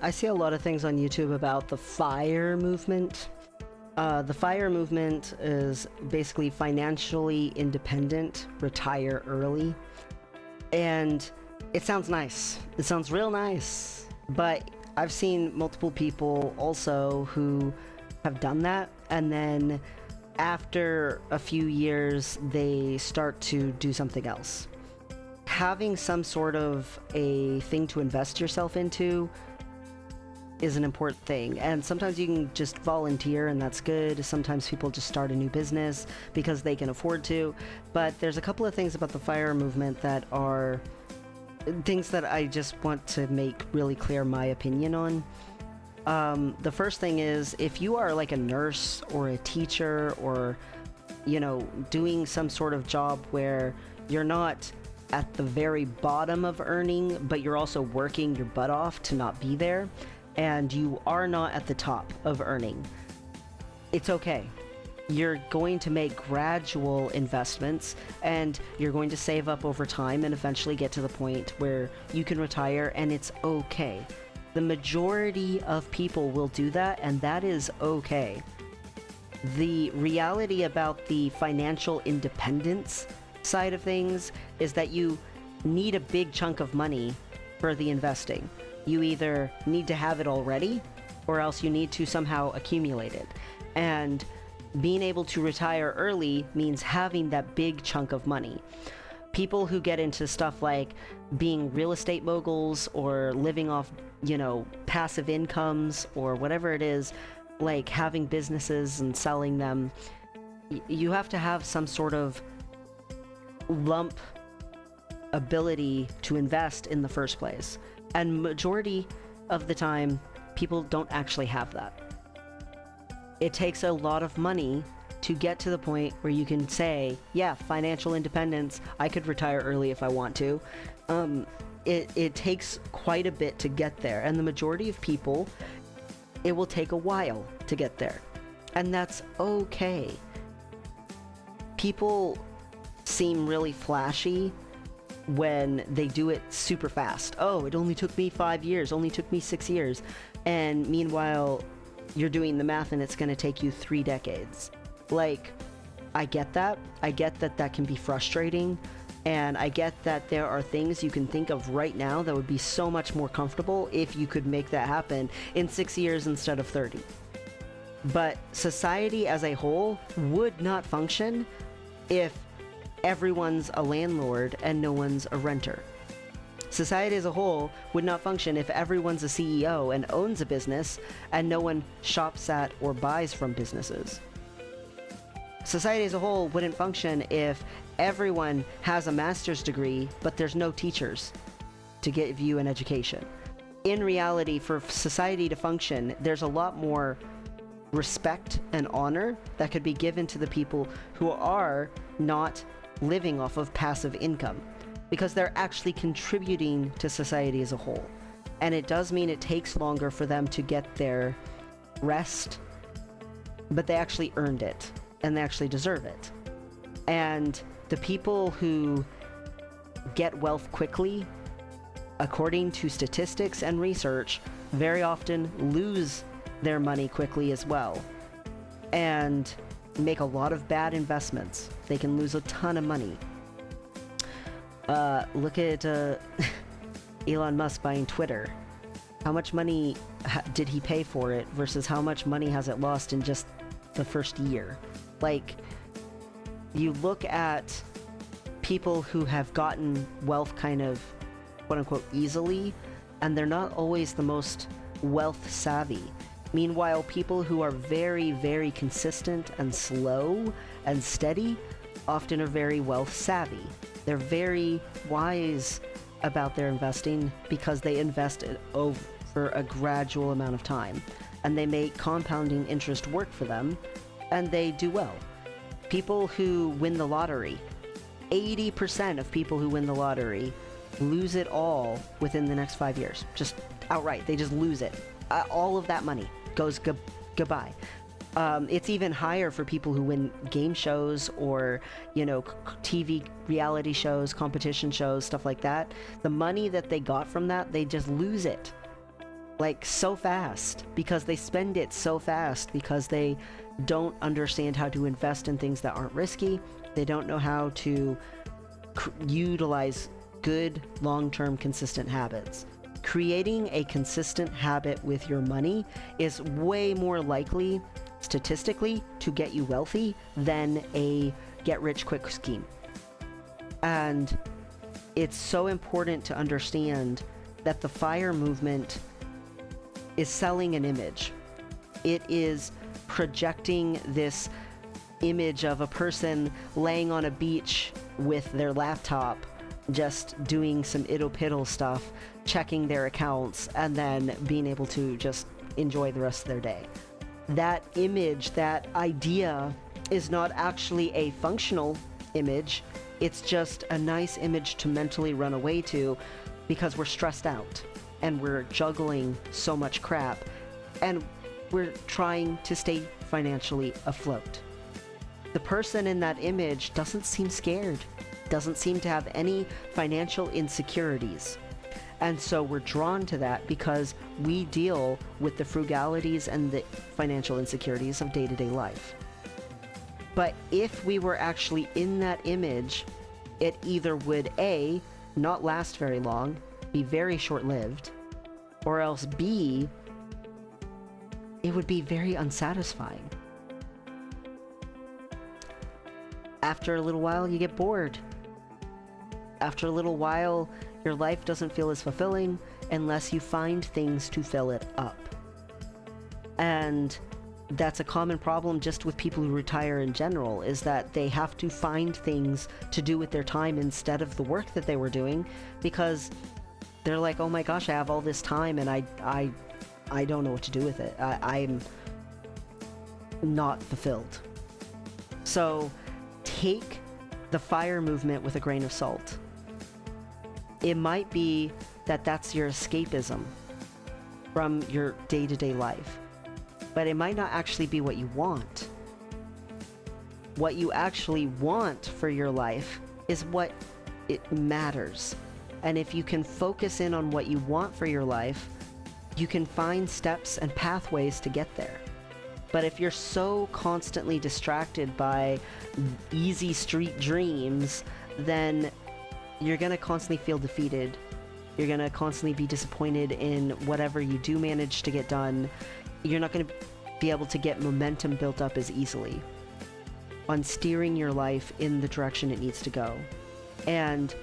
I see a lot of things on YouTube about the FIRE movement. The FIRE movement is basically financially independent, retire early. And it sounds nice. It sounds real nice. But I've seen multiple people also who have done that, and then after a few years, they start to do something else. Having some sort of a thing to invest yourself into is an important thing, and sometimes you can just volunteer and that's good. Sometimes people just start a new business because they can afford to, but there's a couple of things about the FIRE movement that are things that I just want to make really clear my opinion on. The first thing is, if you are like a nurse or a teacher or, you know, doing some sort of job where you're not at the very bottom of earning, but you're also working your butt off to not be there, and you are not at the top of earning, it's okay. You're going to make gradual investments, and you're going to save up over time and eventually get to the point where you can retire, and it's okay. The majority of people will do that, and that is okay. The reality about the financial independence side of things is that you need a big chunk of money for the investing. You either need to have it already, or else you need to somehow accumulate it. And being able to retire early means having that big chunk of money. People who get into stuff like being real estate moguls or living off, you know, passive incomes or whatever it is, like having businesses and selling them, you have to have some sort of lump ability to invest in the first place. And majority of the time, people don't actually have that. It takes a lot of money to get to the point where you can say, yeah, financial independence, I could retire early if I want to. It takes quite a bit to get there, and the majority of people, it will take a while to get there, and that's okay. People seem really flashy when they do it super fast. Oh, it only took me 5 years, only took me 6 years, and meanwhile you're doing the math and it's going to take you 3 decades. Like, I get that. I get that that can be frustrating, and I get that there are things you can think of right now that would be so much more comfortable if you could make that happen in 6 years instead of 30. But society as a whole would not function if everyone's a landlord and no one's a renter. Society as a whole would not function if everyone's a CEO and owns a business and no one shops at or buys from businesses. Society as a whole wouldn't function if everyone has a master's degree but there's no teachers to give you an education. In reality, for society to function, there's a lot more respect and honor that could be given to the people who are not living off of passive income, because they're actually contributing to society as a whole. And it does mean it takes longer for them to get their rest, but they actually earned it and they actually deserve it. And the people who get wealth quickly, according to statistics and research, very often lose their money quickly as well, and make a lot of bad investments. They can lose a ton of money. Look at Elon Musk buying Twitter. How much money did he pay for it versus how much money has it lost in just the first year? Like, you look at people who have gotten wealth kind of quote-unquote easily, and they're not always the most wealth savvy. Meanwhile, people who are very, very consistent and slow and steady often are very wealth savvy. They're very wise about their investing because they invest it over a gradual amount of time, and they make compounding interest work for them, and they do well. People who win the lottery, 80% of people who win the lottery lose it all within the next 5 years. Just outright, they just lose it. All of that money goes goodbye. It's even higher for people who win game shows or, you know, TV reality shows, competition shows, stuff like that. The money that they got from that, they just lose it. like so fast, because they spend it so fast, because they don't understand how to invest in things that aren't risky. They don't know how to utilize good long-term consistent habits. Creating a consistent habit with your money is way more likely statistically to get you wealthy than a get-rich-quick scheme. And it's so important to understand that the FIRE movement is selling an image. It is projecting this image of a person laying on a beach with their laptop, just doing some idle-piddle stuff, checking their accounts, and then being able to just enjoy the rest of their day. That image, that idea, is not actually a functional image. It's just a nice image to mentally run away to, because we're stressed out and we're juggling so much crap and we're trying to stay financially afloat. The person in that image doesn't seem scared, doesn't seem to have any financial insecurities. And so we're drawn to that because we deal with the frugalities and the financial insecurities of day-to-day life. But if we were actually in that image, it either would A, not last very long, be very short-lived, or else B, it would be very unsatisfying. After a little while, you get bored. After a little while, your life doesn't feel as fulfilling unless you find things to fill it up. And that's a common problem just with people who retire in general, is that they have to find things to do with their time instead of the work that they were doing, because they're like, oh my gosh, I have all this time and I don't know what to do with it. I'm not fulfilled. So take the FIRE movement with a grain of salt. It might be that that's your escapism from your day-to-day life, but it might not actually be what you want. What you actually want for your life is what it matters. And if you can focus in on what you want for your life, you can find steps and pathways to get there. But if you're so constantly distracted by easy street dreams, then you're going to constantly feel defeated. You're going to constantly be disappointed in whatever you do manage to get done. You're not going to be able to get momentum built up as easily on steering your life in the direction it needs to go. And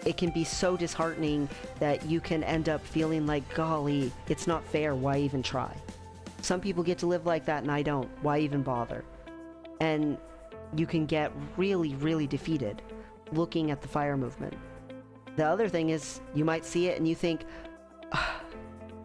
it can be so disheartening that you can end up feeling like, golly, it's not fair, why even try? Some people get to live like that and I don't. Why even bother? And you can get really, really defeated looking at the FIRE movement. The other thing is, you might see it and you think,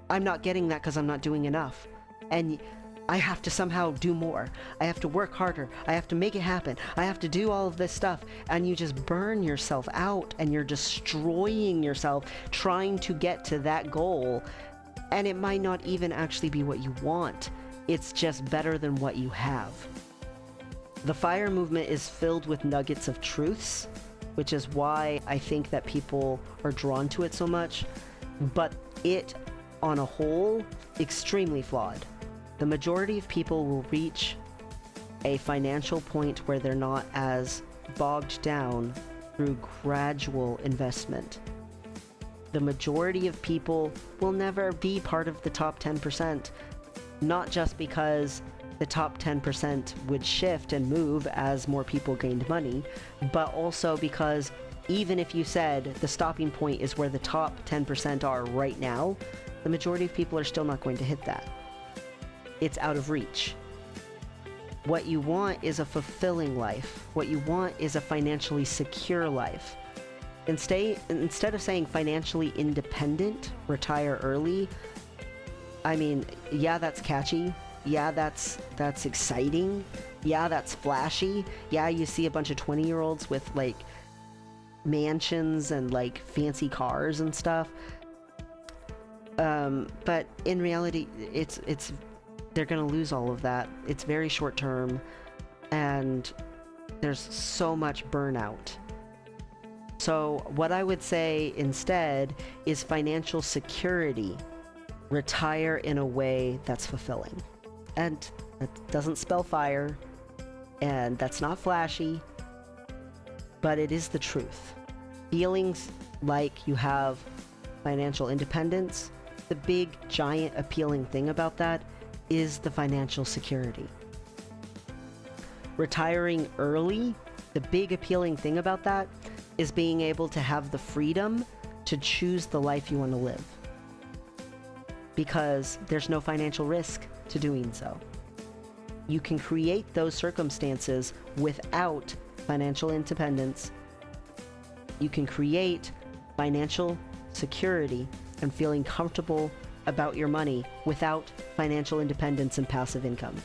I'm not getting that because I'm not doing enough. And I have to somehow do more. I have to work harder. I have to make it happen. I have to do all of this stuff. And you just burn yourself out and you're destroying yourself trying to get to that goal. And it might not even actually be what you want. It's just better than what you have. The FIRE movement is filled with nuggets of truths, which is why I think that people are drawn to it so much. But it, on a whole, extremely flawed. The majority of people will reach a financial point where they're not as bogged down through gradual investment. The majority of people will never be part of the top 10%, not just because the top 10% would shift and move as more people gained money, but also because even if you said the stopping point is where the top 10% are right now, the majority of people are still not going to hit that. It's out of reach. What you want is a fulfilling life. What you want is a financially secure life. Instead of saying financially independent, retire early, I mean, yeah, that's catchy. Yeah, that's exciting. Yeah, that's flashy. Yeah, you see a bunch of 20-year-olds with like mansions and like fancy cars and stuff. But in reality, it's they're going to lose all of that. It's very short term, and there's so much burnout. So what I would say instead is financial security. retire in a way that's fulfilling. And that doesn't spell fire, and that's not flashy, but it is the truth. Feelings like you have financial independence, the big, giant, appealing thing about that is the financial security. Retiring early, the big appealing thing about that is being able to have the freedom to choose the life you want to live. Because there's no financial risk to doing so. You can create those circumstances without financial independence. You can create financial security and feeling comfortable about your money without financial independence and passive income.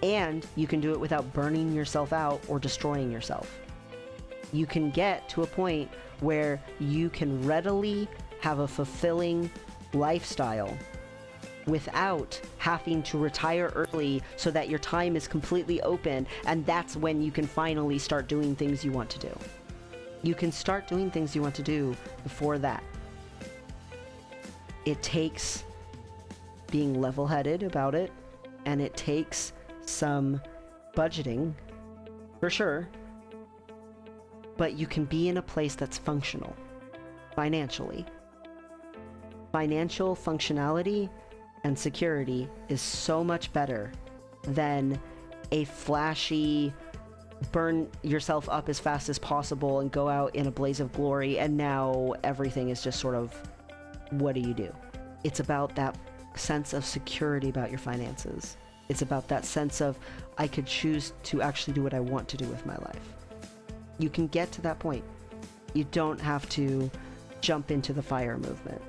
And you can do it without burning yourself out or destroying yourself. You can get to a point where you can readily have a fulfilling lifestyle without having to retire early so that your time is completely open, and that's when you can finally start doing things you want to do. You can start doing things you want to do before that. It takes being level-headed about it, and it takes some budgeting, for sure, but you can be in a place that's functional, financially. Financial functionality and security is so much better than a flashy, burn yourself up as fast as possible and go out in a blaze of glory, and now everything is just sort of, what do you do? It's about that sense of security about your finances. It's about that sense of, I could choose to actually do what I want to do with my life. You can get to that point. You don't have to jump into the FIRE movement.